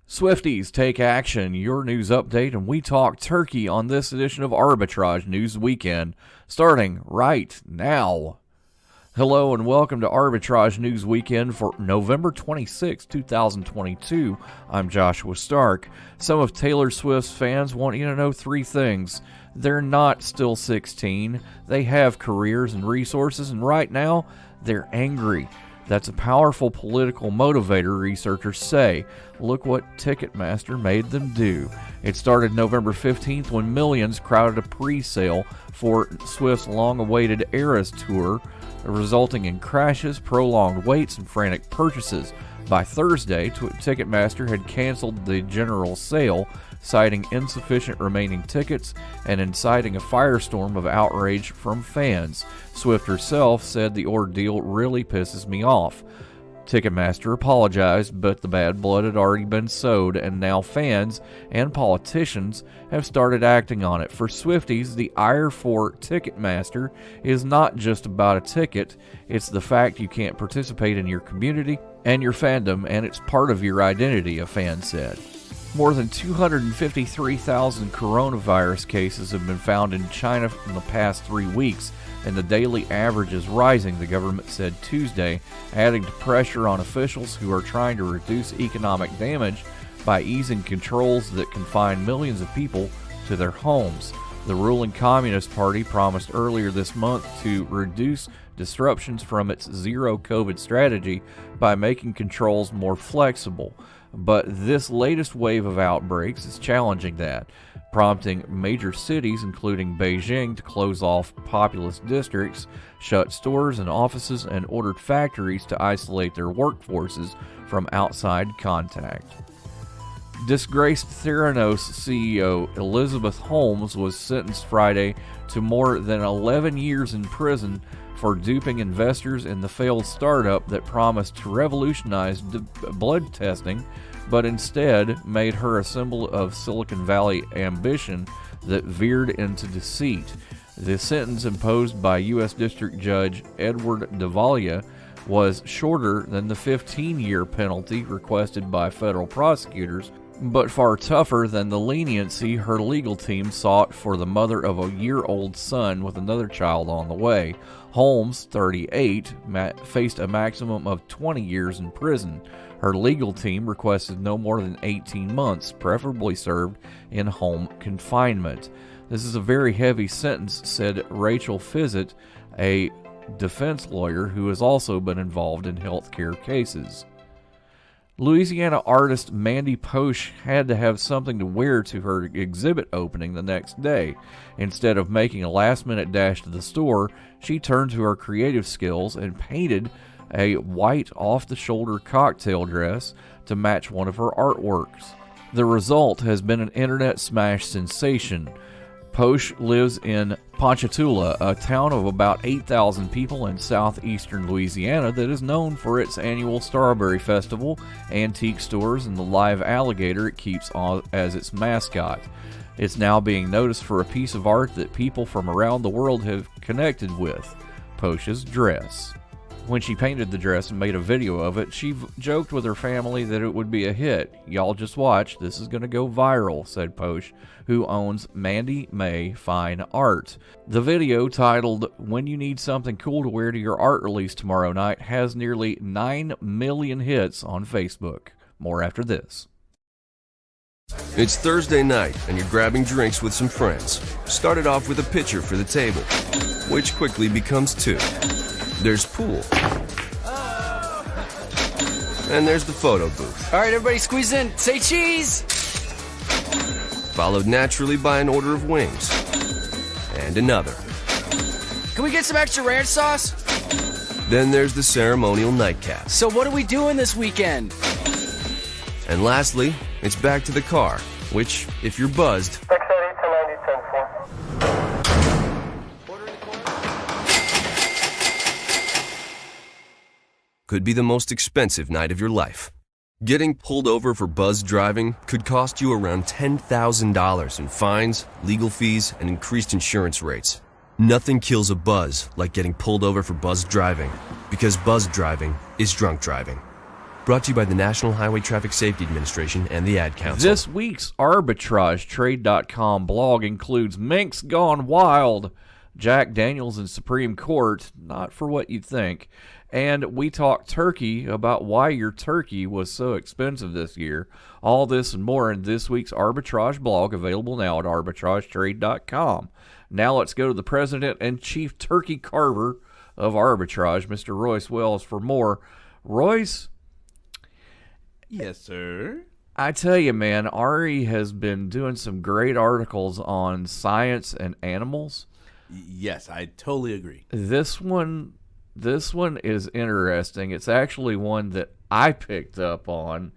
Swifties take action, your news update, and we talk turkey on this edition of Arbitrage News Weekend, starting right now. Hello and welcome to Arbitrage News Weekend for November 26, 2022. I'm Joshua Stark. Some of Taylor Swift's fans want you to know three things. They're not still 16, they have careers and resources, and right now, they're angry. That's a powerful political motivator, researchers say. Look what Ticketmaster made them do. It started November 15th when millions crowded a pre-sale for Swift's long-awaited Eras tour, resulting in crashes, prolonged waits, and frantic purchases. By Thursday, Ticketmaster had canceled the general sale, citing insufficient remaining tickets and inciting a firestorm of outrage from fans. Swift herself said the ordeal really pisses me off. Ticketmaster apologized, but the bad blood had already been sowed, and now fans and politicians have started acting on it. For Swifties, the ire for Ticketmaster is not just about a ticket, it's the fact you can't participate in your community and your fandom, and it's part of your identity, a fan said. More than 253,000 coronavirus cases have been found in China in the past 3 weeks, and the daily average is rising, the government said Tuesday, adding to pressure on officials who are trying to reduce economic damage by easing controls that confine millions of people to their homes. The ruling Communist Party promised earlier this month to reduce disruptions from its zero COVID strategy by making controls more flexible. But this latest wave of outbreaks is challenging that, prompting major cities, including Beijing, to close off populous districts, shut stores and offices, and ordered factories to isolate their workforces from outside contact. Disgraced Theranos CEO Elizabeth Holmes was sentenced Friday to more than 11 years in prison for duping investors in the failed startup that promised to revolutionize blood testing, but instead made her a symbol of Silicon Valley ambition that veered into deceit. The sentence imposed by U.S. District Judge Edward Davalia was shorter than the 15-year penalty requested by federal prosecutors, but far tougher than the leniency her legal team sought for the mother of a year-old son with another child on the way. Holmes, 38, faced a maximum of 20 years in prison. Her legal team requested no more than 18 months, preferably served in home confinement. This is a very heavy sentence, said Rachel Fizzett, a defense lawyer who has also been involved in healthcare cases. Louisiana artist Mandy Posh had to have something to wear to her exhibit opening the next day. Instead of making a last-minute dash to the store, she turned to her creative skills and painted a white off-the-shoulder cocktail dress to match one of her artworks. The result has been an internet smash sensation. Posh lives in Ponchatoula, a town of about 8,000 people in southeastern Louisiana that is known for its annual Strawberry Festival, antique stores, and the live alligator it keeps as its mascot. It's now being noticed for a piece of art that people from around the world have connected with, Posh's dress. When she painted the dress and made a video of it, she joked with her family that it would be a hit. "Y'all just watch, this is going to go viral," said Posh, who owns Mandy May Fine Art. The video, titled "When You Need Something Cool to Wear to Your Art Release Tomorrow Night," has nearly 9 million hits on Facebook. More after this. It's Thursday night, and you're grabbing drinks with some friends. Started off with a pitcher for the table, which quickly becomes 2. There's pool. And there's the photo booth. All right, everybody squeeze in. Say cheese! Followed naturally by an order of wings. And another. Can we get some extra ranch sauce? Then there's the ceremonial nightcap. So what are we doing this weekend? And lastly, it's back to the car, which, if you're buzzed, could be the most expensive night of your life. Getting pulled over for buzz driving could cost you around $10,000 in fines, legal fees, and increased insurance rates. Nothing kills a buzz like getting pulled over for buzz driving, because buzz driving is drunk driving. Brought to you by the National Highway Traffic Safety Administration and the Ad Council. This week's ArbitrageTrade.com blog includes Minks Gone Wild, Jack Daniels in Supreme Court, not for what you'd think, and we talk turkey, about why your turkey was so expensive this year. All this and more in this week's Arbitrage blog, available now at ArbitrageTrade.com. Now let's go to the President and Chief Turkey Carver of Arbitrage, Mr. Royce Wells, for more. Royce? Yes, sir. I tell you, man, Ari has been doing some great articles on science and animals. Yes, I totally agree. This one is interesting. It's actually one that I picked up on,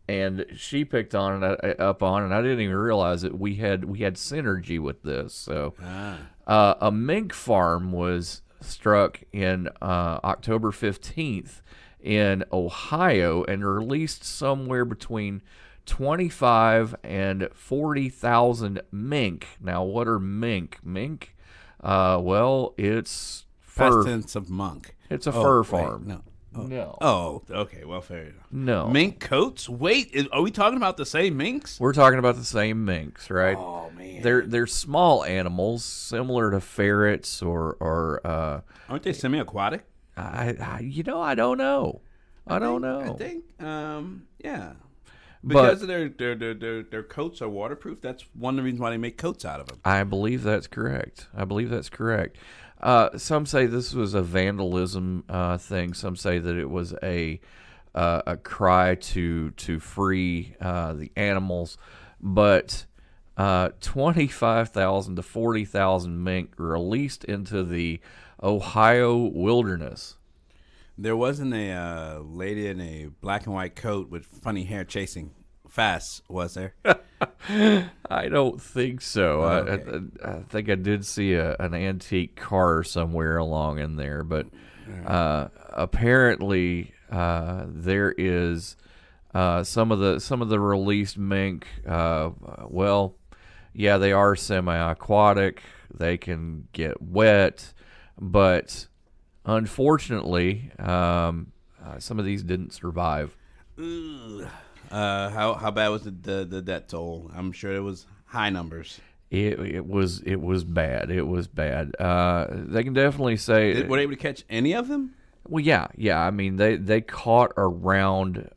and she picked up on, and I didn't even realize that we had synergy with this. So, a mink farm was struck in October 15th in Ohio and released somewhere between 25 and 40,000 mink. Now, what are mink? Mink? Well, it's fur. Past tense of monk. It's a fur farm. No. Oh. No. Oh, okay. Well, fair enough. No. Mink coats? Wait, are we talking about the same minks? We're talking about the same minks, right? Oh, man. They're small animals, similar to ferrets or Aren't they semi-aquatic? I don't know. I don't know. I think, yeah. But Because their coats are waterproof. That's one of the reasons why they make coats out of them. I believe that's correct. Some say this was a vandalism thing. Some say that it was a cry to free the animals. But 25,000 to 40,000 mink released into the Ohio wilderness. There wasn't a lady in a black and white coat with funny hair chasing fast, was there? I don't think so. Okay. I think I did see an antique car somewhere along in there, but apparently there is some of the released mink. Well, yeah, they are semi-aquatic. They can get wet, but unfortunately, some of these didn't survive. Ugh. How bad was the death toll? I'm sure it was high numbers. It was bad. It was bad. They can definitely say. Were they able to catch any of them? Well, yeah. I mean, they caught around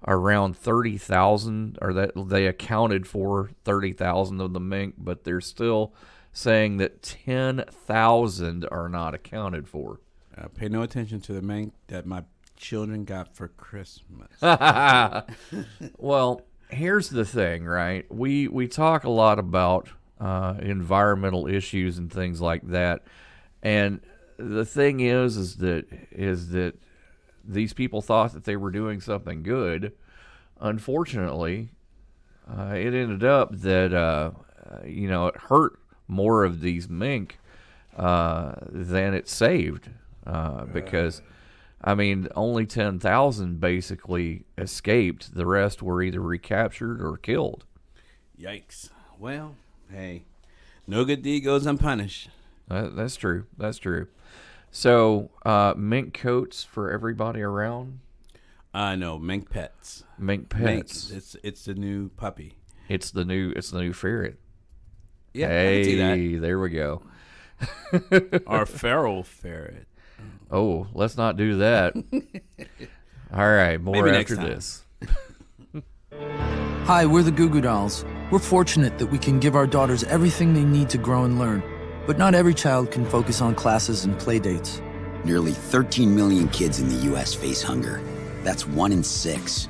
30,000, or that they accounted for 30,000 of the mink, but they're still saying that 10,000 are not accounted for. Pay no attention to the mink that my children got for Christmas. Well, here's the thing, right? We talk a lot about environmental issues and things like that, and the thing is that these people thought that they were doing something good. Unfortunately, it ended up that it hurt more of these mink than it saved, because I mean, only 10,000 basically escaped. The rest were either recaptured or killed. Yikes. Well, hey, no good deed goes unpunished. That's true. So, mink coats for everybody around? No, mink pets. Mink pets. It's the new puppy. It's the new ferret. Yeah, hey, I can see that. There we go. Our feral ferret. Oh, let's not do that. All right, more Maybe after next time. this. Hi, we're the Goo Goo Dolls. We're fortunate that we can give our daughters everything they need to grow and learn. But not every child can focus on classes and play dates. Nearly 13 million kids in the U.S. face hunger. That's 1 in 6.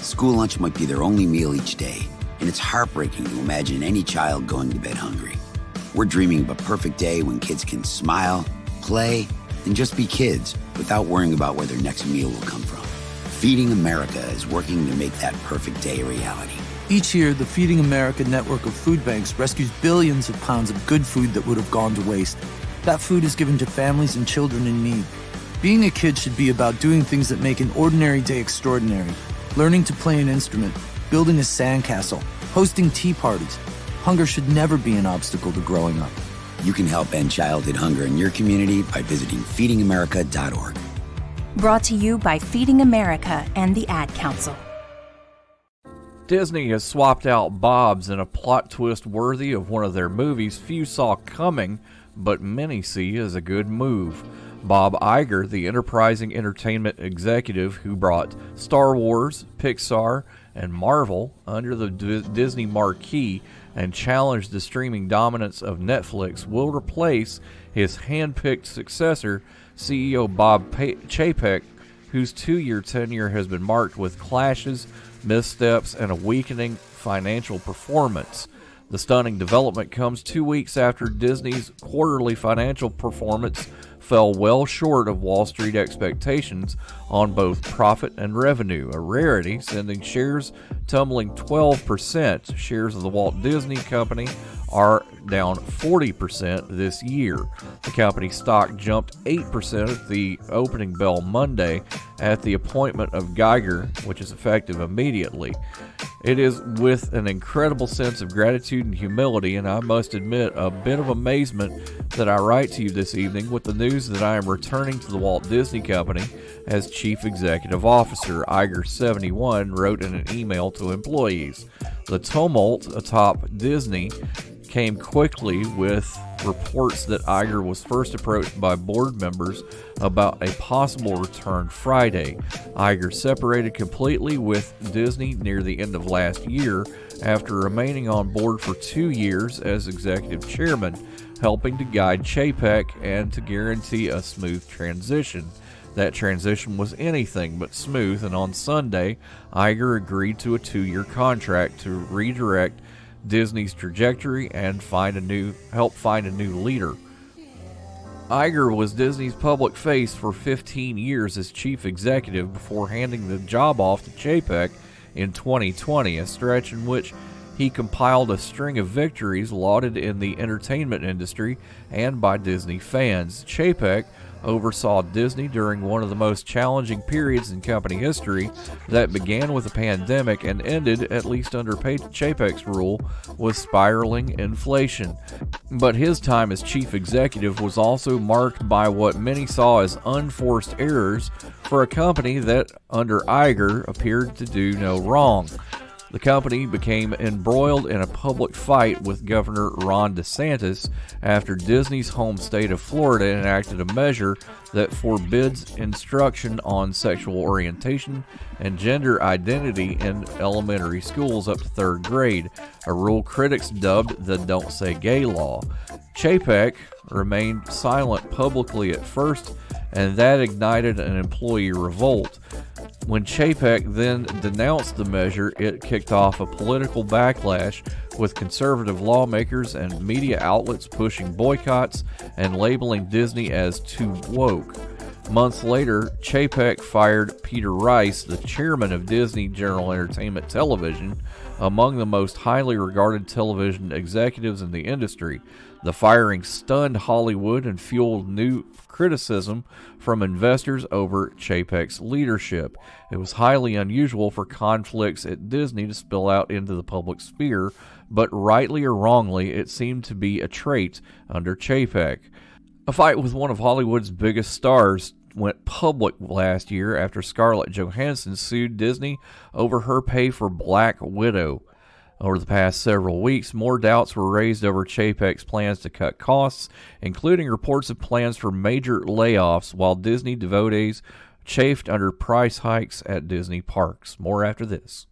School lunch might be their only meal each day, and it's heartbreaking to imagine any child going to bed hungry. We're dreaming of a perfect day when kids can smile, play, and just be kids without worrying about where their next meal will come from. Feeding America is working to make that perfect day a reality. Each year, the Feeding America network of food banks rescues billions of pounds of good food that would have gone to waste. That food is given to families and children in need. Being a kid should be about doing things that make an ordinary day extraordinary. Learning to play an instrument, building a sandcastle, hosting tea parties. Hunger should never be an obstacle to growing up. You can help end childhood hunger in your community by visiting feedingamerica.org. Brought to you by Feeding America and the Ad Council. Disney has swapped out Bob's in a plot twist worthy of one of their movies few saw coming, but many see as a good move. Bob Iger, the enterprising entertainment executive who brought Star Wars, Pixar, and Marvel under the Disney marquee and challenged the streaming dominance of Netflix, will replace his hand-picked successor, CEO Bob Chapek, whose 2-year tenure has been marked with clashes, missteps, and a weakening financial performance. The stunning development comes 2 weeks after Disney's quarterly financial performance fell well short of Wall Street expectations on both profit and revenue, a rarity, sending shares tumbling 12%. Shares of the Walt Disney Company are down 40% this year. The company's stock jumped 8% at the opening bell Monday at the appointment of Geiger, which is effective immediately. It is with an incredible sense of gratitude and humility, and I must admit a bit of amazement, that I write to you this evening with the news that I am returning to the Walt Disney Company as Chief Executive Officer. Iger, 71, wrote in an email to employees. The tumult atop Disney came quickly with reports that Iger was first approached by board members about a possible return Friday. Iger separated completely with Disney near the end of last year after remaining on board for 2 years as executive chairman, helping to guide Chapek and to guarantee a smooth transition. That transition was anything but smooth, and on Sunday, Iger agreed to a 2-year contract to redirect Disney's trajectory and help find a new leader. Iger was Disney's public face for 15 years as chief executive before handing the job off to Chapek in 2020, a stretch in which he compiled a string of victories lauded in the entertainment industry and by Disney fans. Chapek oversaw Disney during one of the most challenging periods in company history that began with a pandemic and ended, at least under Chapek's rule, with spiraling inflation. But his time as chief executive was also marked by what many saw as unforced errors for a company that, under Iger, appeared to do no wrong. The company became embroiled in a public fight with Governor Ron DeSantis after Disney's home state of Florida enacted a measure that forbids instruction on sexual orientation and gender identity in elementary schools up to 3rd grade, a rule critics dubbed the Don't Say Gay law. Chapek remained silent publicly at first, and that ignited an employee revolt. When Chapek then denounced the measure, it kicked off a political backlash, with conservative lawmakers and media outlets pushing boycotts and labeling Disney as too woke. Months later, Chapek fired Peter Rice, the chairman of Disney General Entertainment Television, among the most highly regarded television executives in the industry. The firing stunned Hollywood and fueled new criticism from investors over Chapek's leadership. It was highly unusual for conflicts at Disney to spill out into the public sphere, but rightly or wrongly, it seemed to be a trait under Chapek. A fight with one of Hollywood's biggest stars went public last year after Scarlett Johansson sued Disney over her pay for Black Widow. Over the past several weeks, more doubts were raised over Chapek's plans to cut costs, including reports of plans for major layoffs, while Disney devotees chafed under price hikes at Disney parks. More after this.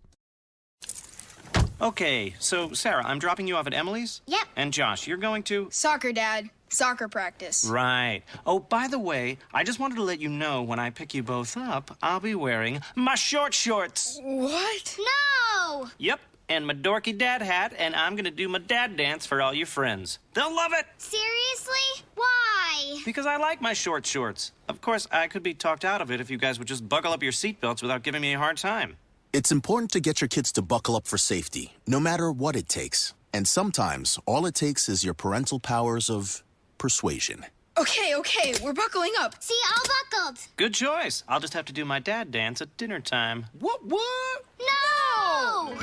Okay, so Sarah, I'm dropping you off at Emily's? Yep. And Josh, you're going to? Soccer, Dad. Soccer practice. Right. Oh, by the way, I just wanted to let you know when I pick you both up, I'll be wearing my short shorts. What? No! Yep. And my dorky dad hat, and I'm gonna do my dad dance for all your friends. They'll love it! Seriously? Why? Because I like my short shorts. Of course, I could be talked out of it if you guys would just buckle up your seatbelts without giving me a hard time. It's important to get your kids to buckle up for safety, no matter what it takes. And sometimes, all it takes is your parental powers of persuasion. Okay, we're buckling up. See, all buckled. Good choice. I'll just have to do my dad dance at dinner time. What? No!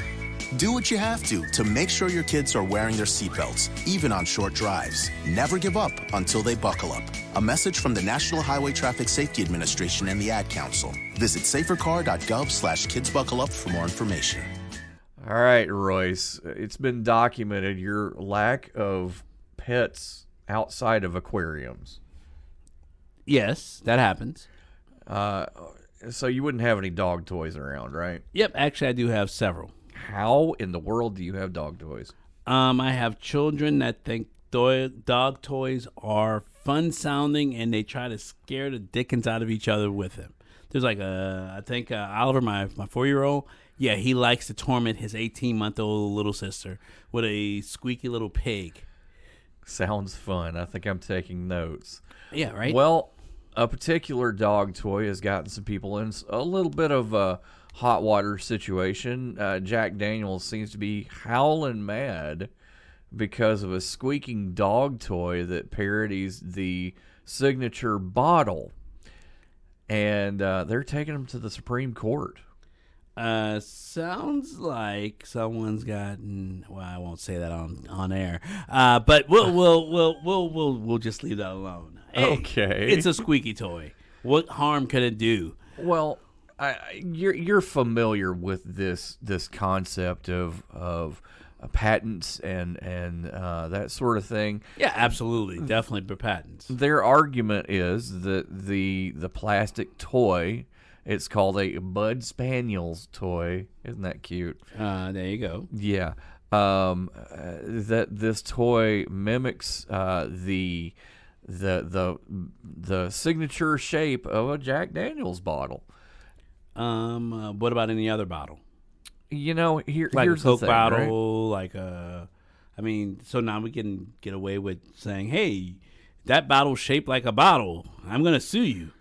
Do what you have to make sure your kids are wearing their seatbelts, even on short drives. Never give up until they buckle up. A message from the National Highway Traffic Safety Administration and the Ad Council. Visit safercar.gov/kidsbuckleup for more information. All right, Royce, it's been documented your lack of pets outside of aquariums. Yes, that happens. So you wouldn't have any dog toys around, right? Yep, actually I do have several. How in the world do you have dog toys? I have children that think dog toys are fun sounding, and they try to scare the dickens out of each other with them. There's like I think Oliver, my 4-year-old, yeah, he likes to torment his 18-month-old little sister with a squeaky little pig. Sounds fun. I think I'm taking notes. Yeah, right? Well, a particular dog toy has gotten some people in a little bit of a hot water situation. Jack Daniels seems to be howling mad because of a squeaking dog toy that parodies the signature bottle. And they're taking him to the Supreme Court. Sounds like someone's gotten. Well, I won't say that on air. But we'll just leave that alone. Hey, okay, it's a squeaky toy. What harm could it do? Well, you're familiar with this concept of patents and that sort of thing. Yeah, absolutely, definitely for patents. Their argument is that the plastic toy. It's called a Bud Spaniel's toy. Isn't that cute? There you go. Yeah. That this toy mimics the signature shape of a Jack Daniels bottle. What about any other bottle? You know, like here's a Coke the thing, bottle, right? like I mean, so now we can get away with saying, "Hey, that bottle's shaped like a bottle. I'm gonna sue you."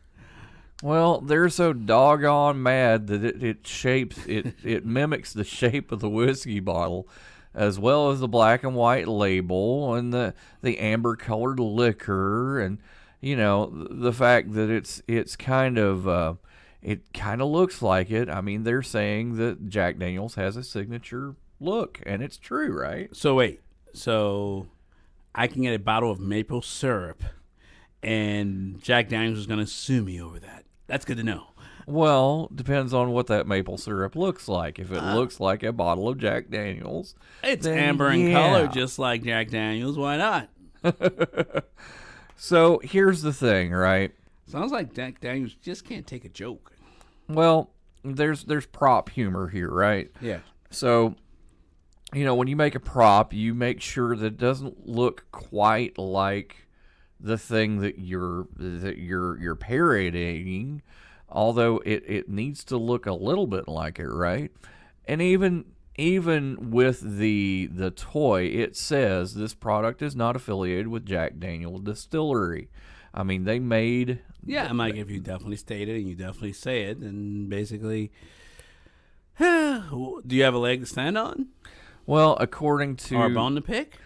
Well, they're so doggone mad that it mimics the shape of the whiskey bottle, as well as the black and white label and the amber colored liquor, and you know the fact that it's kind of it kind of looks like it. I mean, they're saying that Jack Daniels has a signature look, and it's true, right? So wait, so I can get a bottle of maple syrup, and Jack Daniels is going to sue me over that. That's good to know. Well, depends on what that maple syrup looks like. If it looks like a bottle of Jack Daniels, it's amber in color, just like Jack Daniels. Why not? So here's the thing, right? Sounds like Jack Daniels just can't take a joke. Well, there's prop humor here, right? Yeah. So, you know, when you make a prop, you make sure that it doesn't look quite like the thing that you're parodying, although it needs to look a little bit like it, right? And even with the toy, it says this product is not affiliated with Jack Daniel Distillery. I mean, they made... Yeah, I'm like, if you definitely state it and you definitely say it, then basically... do you have a leg to stand on? Well, according to... Or a bone to pick?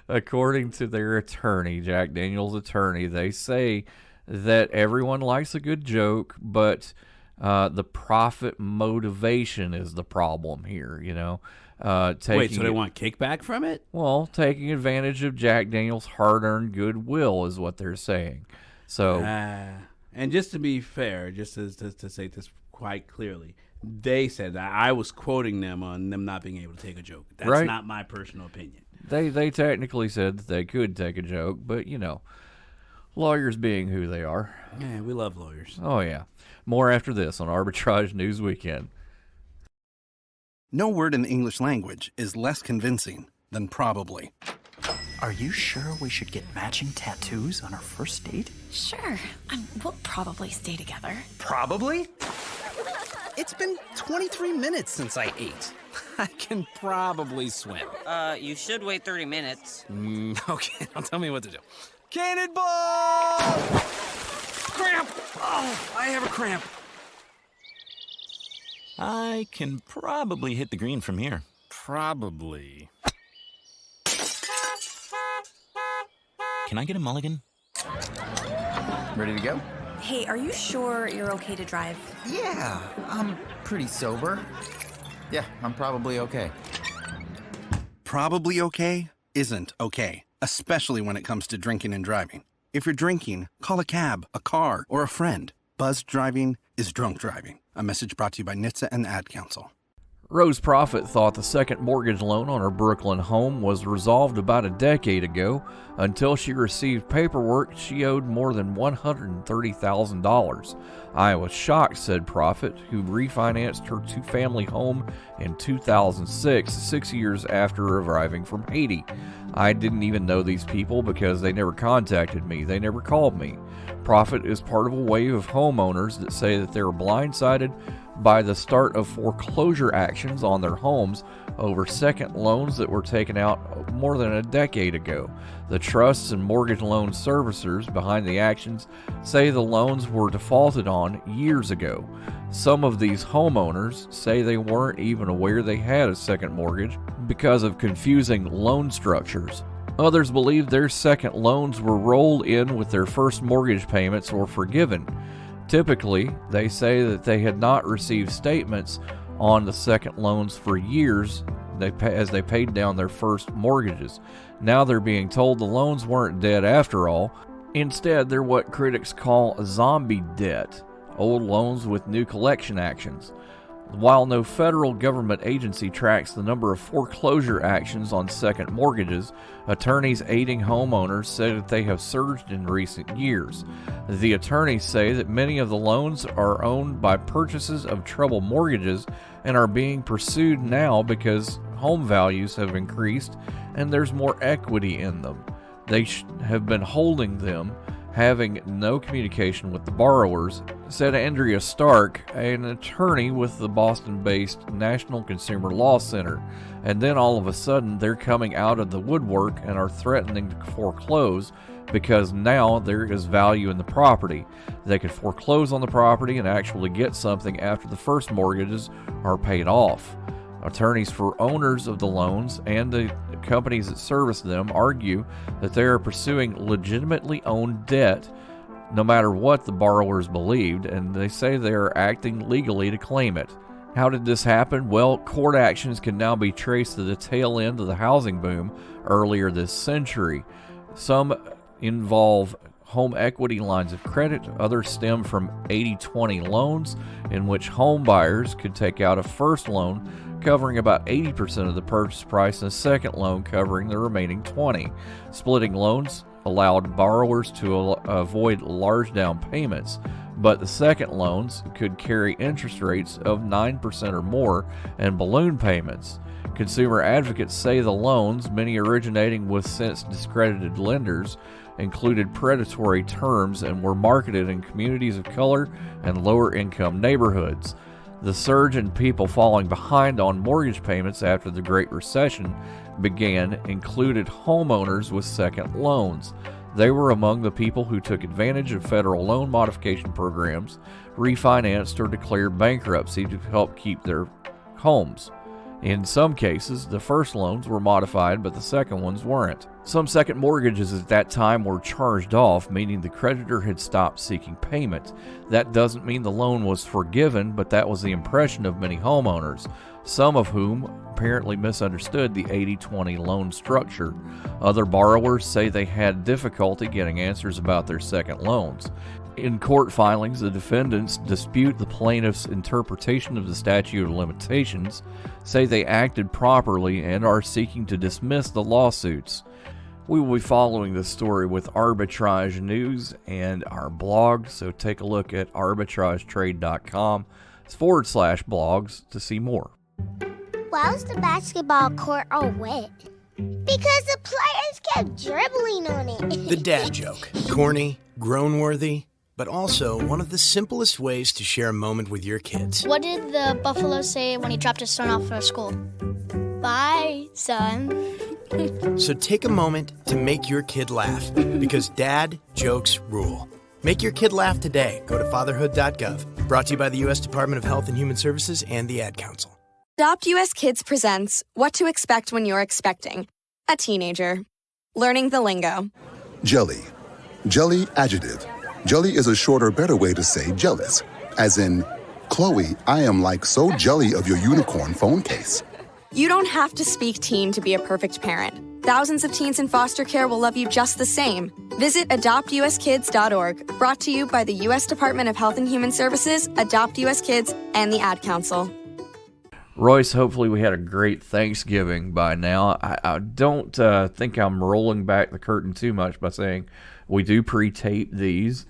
According to their attorney, Jack Daniels' attorney, they say that everyone likes a good joke, but the profit motivation is the problem here, you know. Wait, so they want kickback from it? Well, taking advantage of Jack Daniels' hard-earned goodwill is what they're saying. So, and just to be fair, just to say this quite clearly, they said that I was quoting them on them not being able to take a joke. That's right. Not my personal opinion. They technically said that they could take a joke, but, you know, lawyers being who they are. Yeah, we love lawyers. Oh, yeah. More after this on Arbitrage News Weekend. No word in the English language is less convincing than probably. Are you sure we should get matching tattoos on our first date? Sure. We'll probably stay together. Probably? It's been 23 minutes since I ate. I can probably swim. You should wait 30 minutes. Okay, now tell me what to do. Cannonball! Cramp! Oh, I have a cramp. I can probably hit the green from here. Probably. Can I get a mulligan? Ready to go? Hey, are you sure you're okay to drive? Yeah, I'm pretty sober. Yeah, I'm probably okay. Probably okay isn't okay, especially when it comes to drinking and driving. If you're drinking, call a cab, a car, or a friend. Buzzed driving is drunk driving. A message brought to you by NHTSA and the Ad Council. Rose Profit thought the second mortgage loan on her Brooklyn home was resolved about a decade ago until she received paperwork she owed more than $130,000. I was shocked, said Profit, who refinanced her two-family home in 2006, 6 years after arriving from Haiti. I didn't even know these people because they never contacted me. They never called me. Profit is part of a wave of homeowners that say that they were blindsided by the start of foreclosure actions on their homes over second loans that were taken out more than a decade ago. The trusts and mortgage loan servicers behind the actions say the loans were defaulted on years ago. Some of these homeowners say they weren't even aware they had a second mortgage because of confusing loan structures. Others believe their second loans were rolled in with their first mortgage payments or forgiven. Typically, they say that they had not received statements on the second loans for years as they paid down their first mortgages. Now they're being told the loans weren't dead after all. Instead, they're what critics call zombie debt, old loans with new collection actions. While no federal government agency tracks the number of foreclosure actions on second mortgages, attorneys aiding homeowners say that they have surged in recent years. The attorneys say that many of the loans are owned by purchases of troubled mortgages and are being pursued now because home values have increased and there's more equity in them. They have been holding them, having no communication with the borrowers, said Andrea Stark, an attorney with the Boston-based National Consumer Law Center. And then all of a sudden, they're coming out of the woodwork and are threatening to foreclose because now there is value in the property. They could foreclose on the property and actually get something after the first mortgages are paid off. Attorneys for owners of the loans and the companies that service them argue that they are pursuing legitimately owned debt no matter what the borrowers believed, and they say they are acting legally to claim it. How did this happen? Well, court actions can now be traced to the tail end of the housing boom earlier this century. Some involve home equity lines of credit, others stem from 80-20 loans in which home buyers could take out a first loan covering about 80% of the purchase price and a second loan covering the remaining 20%. Splitting loans allowed borrowers to avoid large down payments, but the second loans could carry interest rates of 9% or more and balloon payments. Consumer advocates say the loans, many originating with since discredited lenders, included predatory terms and were marketed in communities of color and lower income neighborhoods. The surge in people falling behind on mortgage payments after the Great Recession began included homeowners with second loans. They were among the people who took advantage of federal loan modification programs, refinanced, or declared bankruptcy to help keep their homes. In some cases, the first loans were modified, but the second ones weren't. Some second mortgages at that time were charged off, meaning the creditor had stopped seeking payment. That doesn't mean the loan was forgiven, but that was the impression of many homeowners, some of whom apparently misunderstood the 80-20 loan structure. Other borrowers say they had difficulty getting answers about their second loans. In court filings, the defendants dispute the plaintiff's interpretation of the statute of limitations, say they acted properly, and are seeking to dismiss the lawsuits. We will be following this story with Arbitrage News and our blog, so take a look at arbitragetrade.com/blogs to see more. Why was the basketball court all wet? Because the players kept dribbling on it. The dad joke. Corny, groan-worthy, but also one of the simplest ways to share a moment with your kids. What did the buffalo say when he dropped his son off for school? Bye, son. So take a moment to make your kid laugh, because dad jokes rule. Make your kid laugh today. Go to fatherhood.gov. Brought to you by the U.S. Department of Health and Human Services and the Ad Council. Adopt US Kids presents What to Expect When You're Expecting a Teenager. Learning the lingo. Jelly. Jelly adjective. Jelly is a shorter, better way to say jealous, as in Chloe, I am like so jelly of your unicorn phone case. You don't have to speak teen to be a perfect parent. Thousands of teens in foster care will love you just the same. Visit adoptuskids.org, brought to you by the U.S. Department of Health and Human Services, Adopt U.S. Kids, and the Ad Council. Royce, hopefully we had a great Thanksgiving by now. I don't think I'm rolling back the curtain too much by saying we do pre-tape these.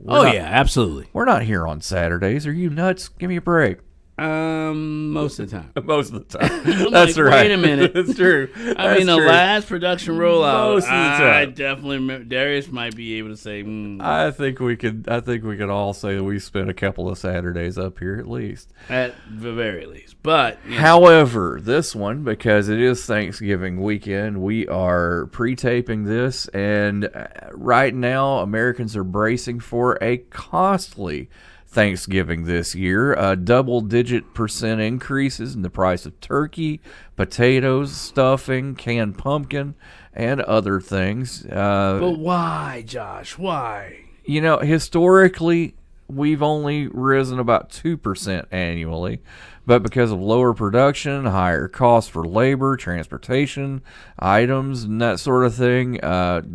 Yeah, absolutely. We're not here on Saturdays. Are you nuts? Give me a break. Most of the time. Most of the time. That's like, right. Wait a minute. That's true. I mean, the last production rollout, Most of the time. I definitely remember. Darius might be able to say, I think we could all say that we spent a couple of Saturdays up here at least. At the very least. But however, this one, because it is Thanksgiving weekend, we are pre-taping this, and right now Americans are bracing for a costly Thanksgiving this year. Double-digit percent increases in the price of turkey, potatoes, stuffing, canned pumpkin, and other things. But why, Josh? Why? You know, historically, we've only risen about 2% annually, but because of lower production, higher costs for labor, transportation, items, and that sort of thing,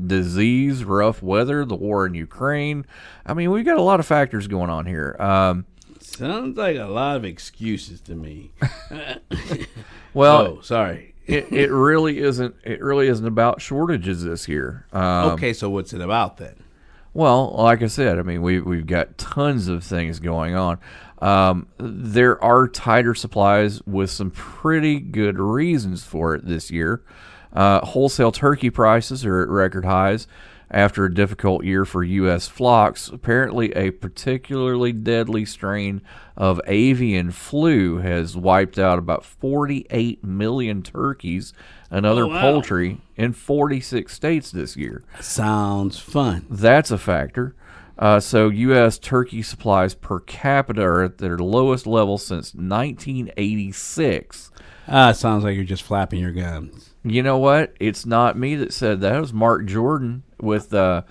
disease, rough weather, the war in Ukraine. I mean, we've got a lot of factors going on here. Sounds like a lot of excuses to me. Well, sorry. it really isn't. It really isn't about shortages this year. Okay, so what's it about then? Well, like I said, I mean, we've got tons of things going on. There are tighter supplies with some pretty good reasons for it this year. Wholesale turkey prices are at record highs after a difficult year for U.S. flocks. Apparently, a particularly deadly strain of avian flu has wiped out about 48 million turkeys and other poultry in 46 states this year. Sounds fun. That's a factor. So U.S. turkey supplies per capita are at their lowest level since 1986. Sounds like you're just flapping your gums. You know what? It's not me that said that. It was Mark Jordan with the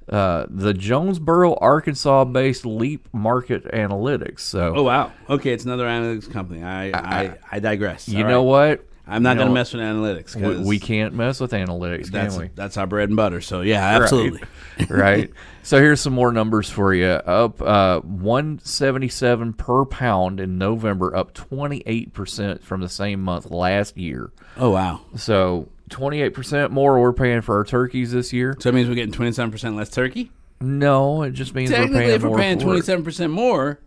Jonesboro, Arkansas-based Leap Market Analytics. So, oh wow, okay, it's another analytics company. I digress. You know what? I'm not going to mess with analytics. 'Cause we can't mess with analytics, can we? That's our bread and butter. So yeah, absolutely. Right. So here's some more numbers for you. Up 177 per pound in November, up 28% from the same month last year. Oh wow. So 28% more we're paying for our turkeys this year. So that means we're getting 27% less turkey? No, it just means we're paying more. Technically, if we're paying 27% more,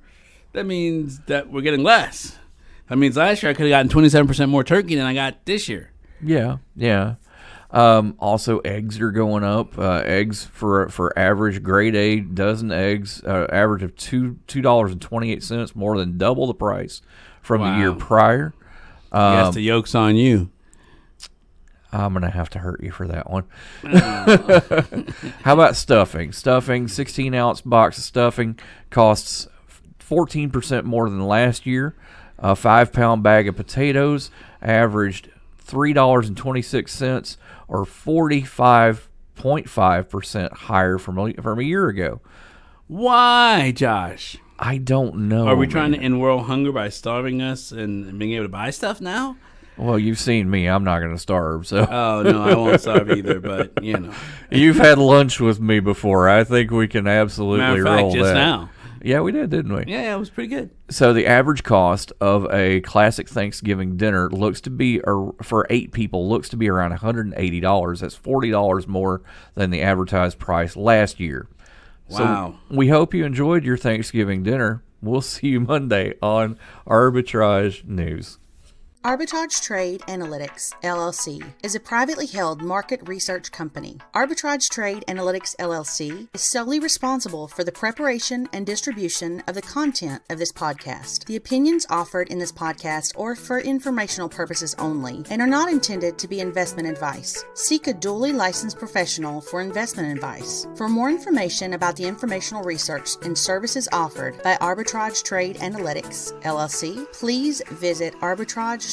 that means that we're getting less. That means last year I could have gotten 27% more turkey than I got this year. Yeah. Also, eggs are going up. Eggs for average grade A dozen eggs, average of $2.28, more than double the price from the year prior. I guess the yoke's on you. I'm going to have to hurt you for that one. How about stuffing? Stuffing, 16-ounce box of stuffing costs 14% more than last year. A 5-pound bag of potatoes averaged $3.26, or 45.5% higher from a year ago. Why, Josh? I don't know. Are we trying to end world hunger by starving us and being able to buy stuff now? Well, you've seen me. I'm not going to starve. So. Oh, no, I won't starve either, but, you know. You've had lunch with me before. I think we can absolutely roll that. Just now. Yeah, we did, didn't we? Yeah, it was pretty good. So the average cost of a classic Thanksgiving dinner looks to be, for 8 people, looks to be around $180. That's $40 more than the advertised price last year. Wow. So we hope you enjoyed your Thanksgiving dinner. We'll see you Monday on Arbitrage News. Arbitrage Trade Analytics, LLC, is a privately held market research company. Arbitrage Trade Analytics, LLC, is solely responsible for the preparation and distribution of the content of this podcast. The opinions offered in this podcast are for informational purposes only and are not intended to be investment advice. Seek a duly licensed professional for investment advice. For more information about the informational research and services offered by Arbitrage Trade Analytics, LLC, please visit arbitrage